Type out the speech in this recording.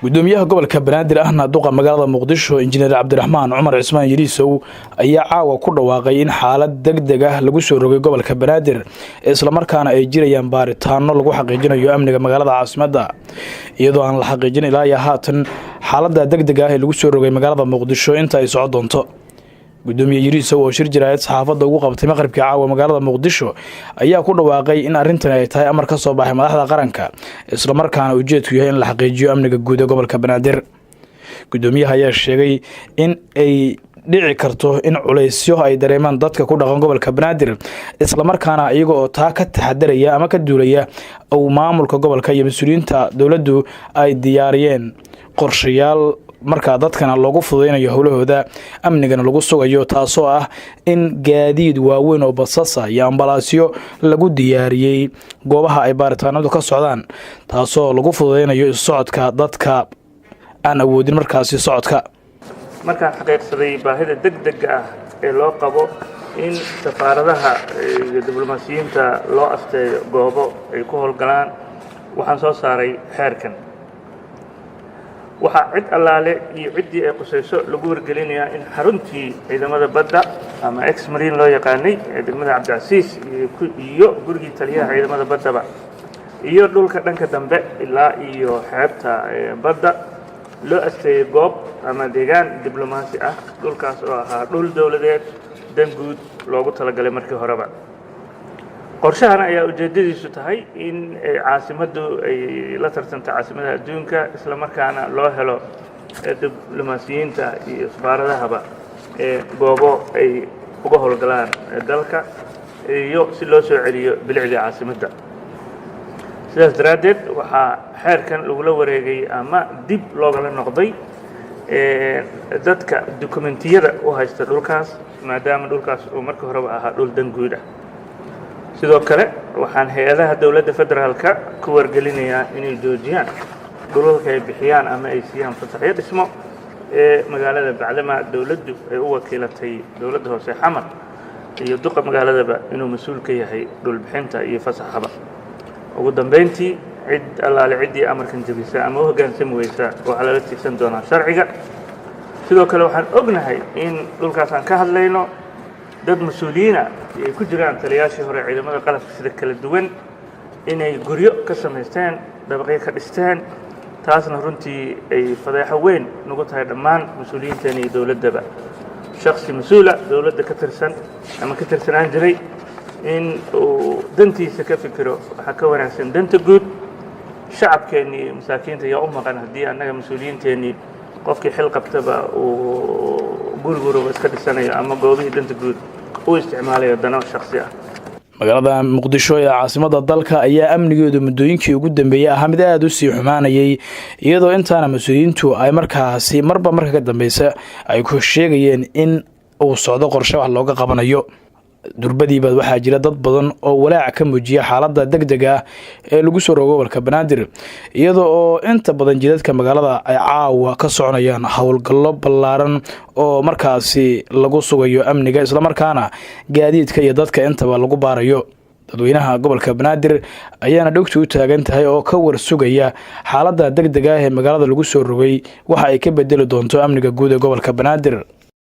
gudoomiyaha gobolka Banaadir ahna duqa magaalada Muqdisho injineer Cabdiraxmaan Cumar Cismaan Yariisow ayaa caawa ku dhawaaqay in xaalad degdeg ah lagu soo rogay gobolka Banaadir isla markaana ay jirayaan baaritaano lagu xaqiijinayo amniga magaalada caasimadda iyadoo aan la xaqiijin ilaa haatan xaaladda degdega ah ee lagu soo rogay magaalada Muqdisho inta ay socodonto gudoomiye Yariisow oo shir jiraayad saxaafadda ugu qabtay maqribkii caawa magaalada Muqdisho ayaa ku dhawaaqay in arrintan ay tahay amar ka soo baxay madaxda qaranka isla markaana ujeedku yahay in la xaqiijiyo amniga guud ee gobolka Banaadir gudoomiyaha ayaa sheegay in ay dhici karto in culeysyo ay dareemaan dadka ku dhaqan gobolka Banaadir isla markaana iyaga oo taa ka taxadaraya ama ka duulaya oo maamulka gobolka iyo mas'uuliyiinta dawladdu ay diyaariyeen qorshayaal marka dadkana loogu fududeynayo howlahooda amnigana lagu sugayo taasoo ah in gaadiid waaweyn oo basas iyo ambalaasyo lagu diyaariyay goobaha ay baaritaanadu ka socdaan taasoo lagu fududeynayo socodka dadka aan awoodin markaasi socodka markaan xaqiiqsaday baahida degdega ah ee loo qabo in safaaradaha iyo diblomaasiyiinta loo asteeyo goobo ay ku howlgalaan waxaan soo saaray xeerkan waxaa cid allaale iyo ciddii ay qusayso lagu wargelinayaa in xaruntii ciidamada badda ama ex-marine loo yaqaanay ee degmada Cabdicasiis iyo gurigii taliyaha ciidamada baddaba iyo dhulka dhanka dambe ilaa iyo xeebta badda loo asteeyay goob ama deegaan diblomaasi ah dhulkaas oo ahaa dhul dawladeed dan guud loogu talagalay markii horeba qorshahan ayaa ujeedadiisu tahay in caasimaddu ay la tartanto caasimadaha adduunka isla markaana loo helo diblomaasiyiinta iyo safaaradahaba goobo ay uga howlgalaan dalka iyo si loo soo celiyo bilicda caasimadda sidaas daraaddeed waxaa xeerkan lagula wareegay ama dib loogala noqday dadka dukumentiyada u haysta dhulkaas maadaama dhulkaas uu markii horeba ahaa dhul dan guud ah sidoo kale waxaan hay'adaha dawladda federaalka ku wargelinayaa inay joojiyaan dhulalka ay bixiyaan ama ay siiyaan fasaxyo dhismo ee magaalada bacdama dawladdu ay u wakiilatay dawladda hoose xamar iyo duqa magaaladaba inuu mas'uul ka yahay dhul bixinta iyo fasaxaba ugu dambeyntii cid allaale ciddii amarkan jabisa ama u hoggaansami weysa waxaa lala tiigsan doonaa sharciga sidoo kale waxaan ognahay in dhulkaas aan ka hadlayno dad mas'uuliyiin ah ay ku jiraan taliyaashii hore ciidamada qalabka sida kala duwan inay guryo ka samaysteen dabaqyo ka dhisteen taasna runtii ay fadeexo weyn nagu tahay dhammaan mas'uuliyiinteena iyo dawladdaba shakhsi mas'uula dawladda ka tirsan ama ka tirsanaan jiray in uu dantiisa ka fikiro waxaa ka wanaagsan danta guud shacabkeennii iyo masaakiinta ayaa u maqan haddii annaga mas'uuliyiinteennii qofkii xil qabtaba uu guriguruba iska dhisanayo ama goobihii danta guud u isticmaalayo dano shakhsi ah magaalada Muqdisho ee caasimadda dalka ayaa amnigeedu muddooyinkii ugu dambeeyay ahaa mid aad u sii xumaanayay iyadoo intaana mas'uuliyiintu ay markaasi marba marka ka dambaysa ay ku sheegayeen in uu socdo qorshe wax looga qabanayo durbadiiba waxaa jira dad badan oo walaac ka muujiya xaaladda degdega ah ee lagu soo rogo gobolka Banaadir iyadoo oo inta badan jidadka magaalada ay caawa ka soconayaan howlgallo ballaaran oo markaasi lagu sugayo amniga isla markaana gaadiidka iyo dadka intaba lagu baarayo dadweynaha gobolka Banaadir ayaana dhogtu u taagan tahay oo ka war sugaya xaaladda degdega ah ee magaalada lagu soo rogay waxa ay ka bedeli doonto amniga guud ee gobolka Banaadir